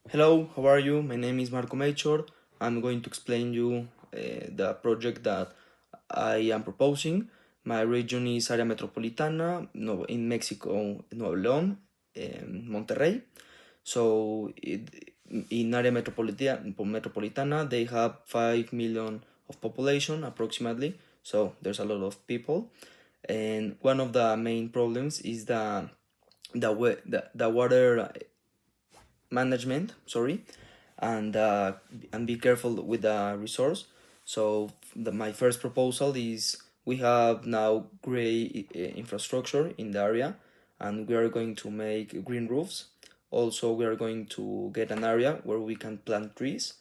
Hello, how are you? My name is Meichor. I'm going to explain you the project that I am proposing. My region is Área Metropolitana in Mexico, Nuevo León, Monterrey. In Área Metropolitana, they have 5 million of population approximately. So there's a lot of people. And one of the main problems is the water management, sorry, and be careful with the resource. My first proposal is we have now gray infrastructure in the area, and we are going to make green roofs. Also, we are going to get an area where we can plant trees.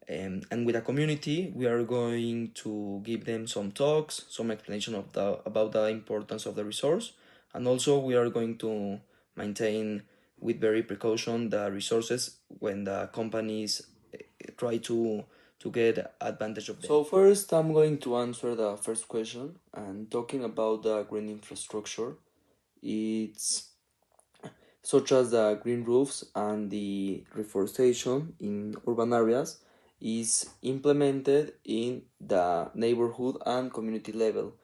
And with a community, we are going to give them some talks, some explanation about the importance of the resource, and also we are going to maintain with very precaution the resources when the companies try to get advantage of them. So first, I'm going to answer the first question, and talking about the green infrastructure, it's such as the green roofs and the reforestation in urban areas is implemented in the neighborhood and community level.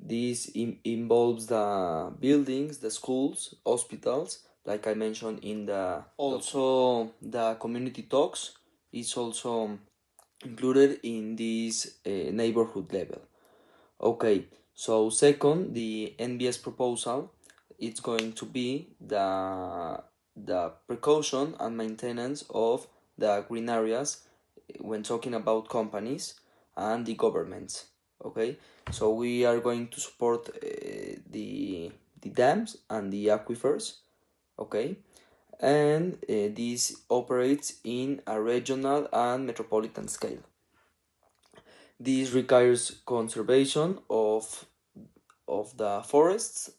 This involves the buildings, the schools, hospitals, like I mentioned in the also the community talks is also included in this neighborhood level. Okay, so second, the NBS proposal, it's going to be the precaution and maintenance of the green areas when talking about companies and the governments. Okay, so we are going to support the dams and the aquifers. Okay, and this operates in a regional and metropolitan scale. This requires conservation of the forests,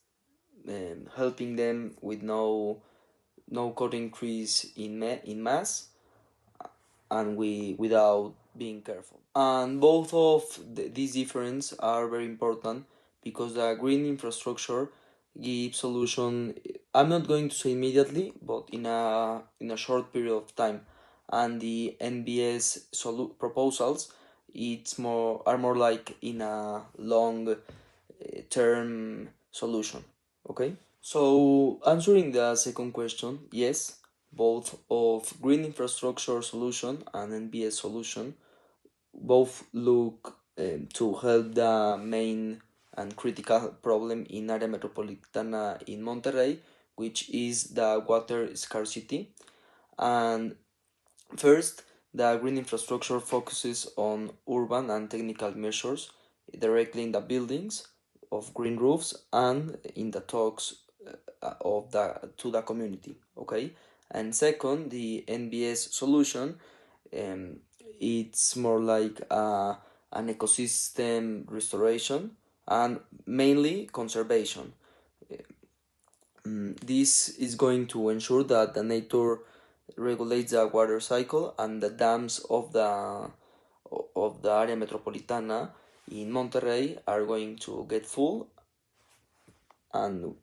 helping them with no cutting trees in mass, and without being careful. And both of these differences are very important because the green infrastructure gives solution. I'm not going to say immediately, but in a short period of time, and the NBS proposals are more like in a long term solution. Okay, so answering the second question, yes, both of green infrastructure solution and NBS solution both look to help the main and critical problem in Área Metropolitana in Monterrey, which is the water scarcity. And first, the green infrastructure focuses on urban and technical measures directly in the buildings of green roofs and in the talks of the to the community. Okay, and second, the NBS solution, it's more like an ecosystem restoration and mainly conservation. This is going to ensure that the nature regulates the water cycle and the dams of the area metropolitana in Monterrey are going to get full and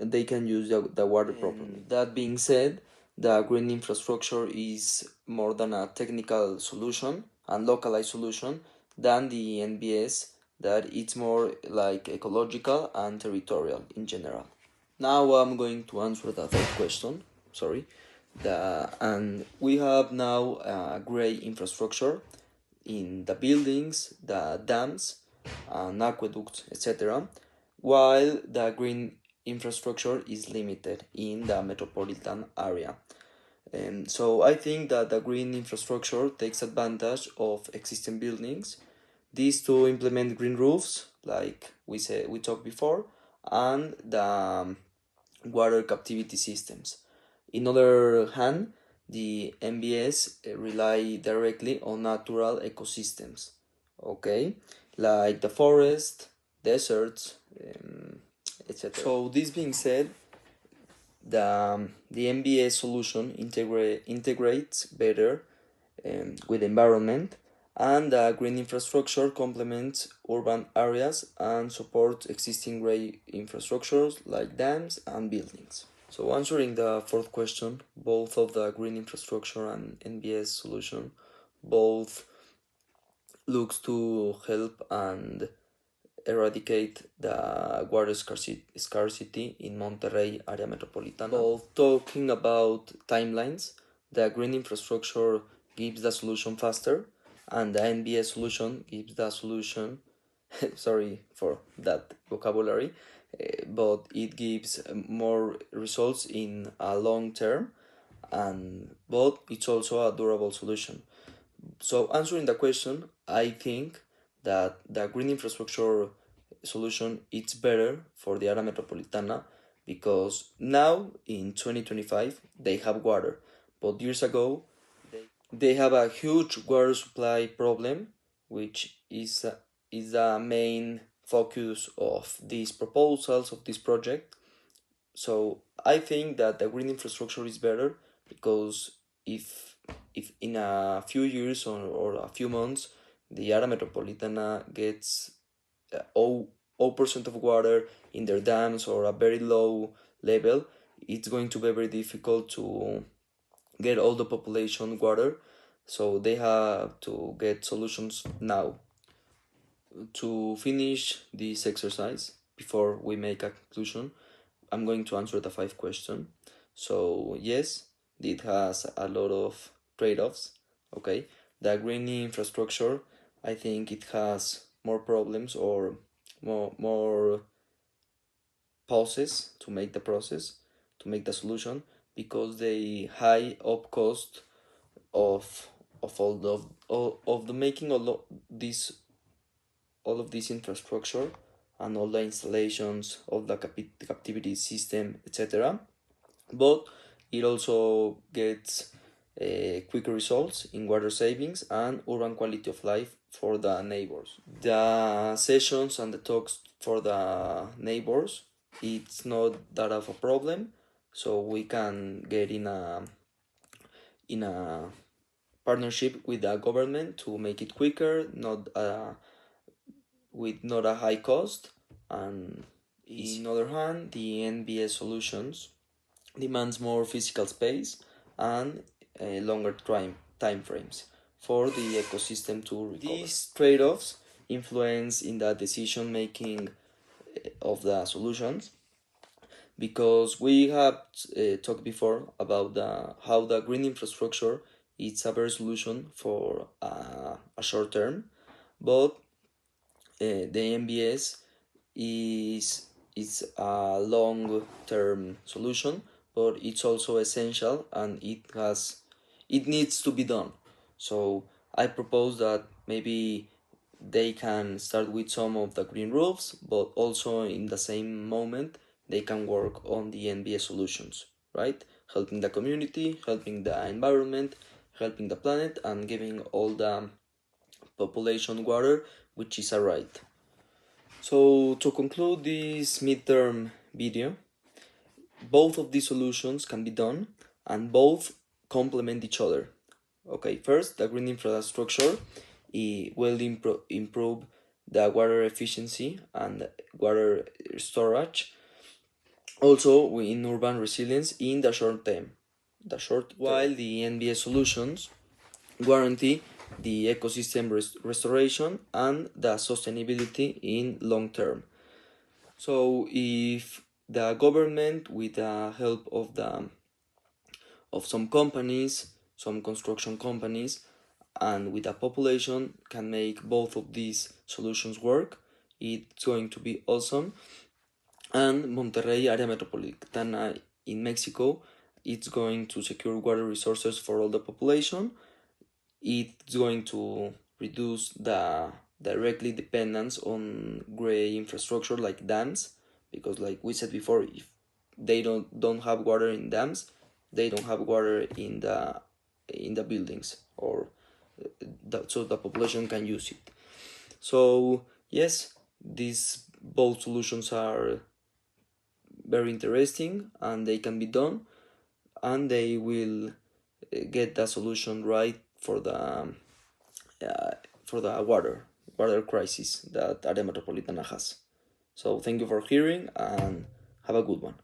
they can use the water properly. That being said, the green infrastructure is more than a technical solution and localized solution than the NBS, that it's more like ecological and territorial in general. Now I'm going to answer the third question. Sorry. And we have now gray infrastructure in the buildings, the dams, and aqueducts, etc., while the green infrastructure is limited in the metropolitan area. So I think that the green infrastructure takes advantage of existing buildings. These to implement green roofs, like we talked before, and the water captivity systems. In other hand, the MBS rely directly on natural ecosystems, okay, like the forest, deserts, etc. So this being said, the MBS solution integrates better with the environment, and the green infrastructure complements urban areas and supports existing gray infrastructures like dams and buildings. So answering the fourth question, both of the green infrastructure and NBS solution, both looks to help and eradicate the water scarcity in Monterrey area metropolitana. Both talking about timelines, the green infrastructure gives the solution faster, and the NBS solution gives the solution sorry for that vocabulary, but it gives more results in a long term, and but it's also a durable solution. So answering the question, I think that the green infrastructure solution it's better for the area metropolitana because now in 2025 they have water, but years ago they have a huge water supply problem, which is the main focus of these proposals of this project. So I think that the green infrastructure is better because if in a few years or a few months the area metropolitana gets 0% of water in their dams or a very low level, it's going to be very difficult to get all the population water. So they have to get solutions now. To finish this exercise, before we make a conclusion, I'm going to answer the 5 question. So yes, it has a lot of trade-offs. Okay, the green infrastructure, I think it has more problems or more pauses to make the process, to make the solution, because the high up cost of all of the making all of this infrastructure and all the installations of the captivity system, etc. But it also gets quicker results in water savings and urban quality of life for the neighbors. The sessions and the talks for the neighbors, it's not that of a problem, so we can get in a partnership with the government to make it quicker, not with not a high cost, and in other hand, the NBS solutions demands more physical space and longer time frames for the ecosystem to recover. These trade-offs influence in the decision making of the solutions because we have talked before about how the green infrastructure is a better solution for a short term, but the NBS is a long term solution, but it's also essential and it needs to be done. So I propose that maybe they can start with some of the green roofs, but also in the same moment they can work on the NBS solutions, right? Helping the community, helping the environment, helping the planet, and giving all the population water, which is a right. So to conclude this midterm video, both of these solutions can be done and both complement each other. Okay, first, the green infrastructure will improve the water efficiency and water storage. Also, in urban resilience in the short term. While the NBS solutions guarantee the ecosystem restoration and the sustainability in long term. So if the government, with the help of some companies, some construction companies, and with the population can make both of these solutions work, it's going to be awesome. And Monterrey area metropolitana in Mexico, it's going to secure water resources for all the population. It's going to reduce the directly dependence on gray infrastructure like dams, because like we said before, if they don't have water in dams, they don't have water in the buildings, or so the population can use it. So yes, these both solutions are very interesting and they can be done, and they will get the solution right for the water crisis that area metropolitana has. So thank you for hearing and have a good one.